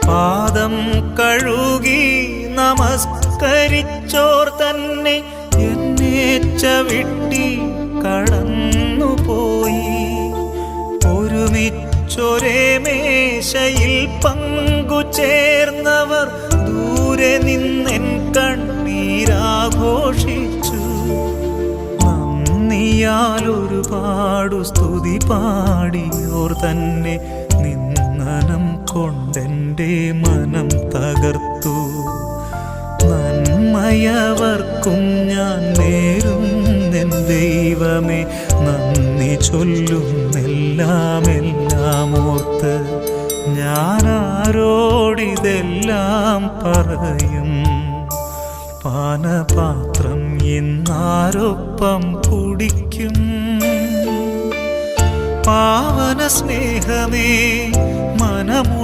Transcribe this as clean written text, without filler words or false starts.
പാദം കഴുകി നമസ്കരിച്ചോർ തന്നെ എന്നെ ചവിട്ടി കടന്നുപോയി. ഒരുമിച്ചൊരേ മേശയിൽ പങ്കുചേർന്നവർ ദൂരെ നിന്നെൻ കണ്ണീരാഘോഷിച്ചു. നന്ദിയാൽ ഒരുപാടു സ്തുതി പാടിയോർ തന്നെ നിന്ദനം കൊണ്ടെൻ്റെ മനം തകർത്തു. നന്മയവർക്കും ഞാൻ നേരുന്നെൻ ദൈവമേ, നന്ദി ചൊല്ലുന്നെല്ലാം ഓർത്ത് ഞാനാരോടിതെല്ലാം പറയും. പാനപാത്രം ഇന്നാരൊപ്പം കുടിക്കും. പാവന സ്നേഹമേ മനമുഴ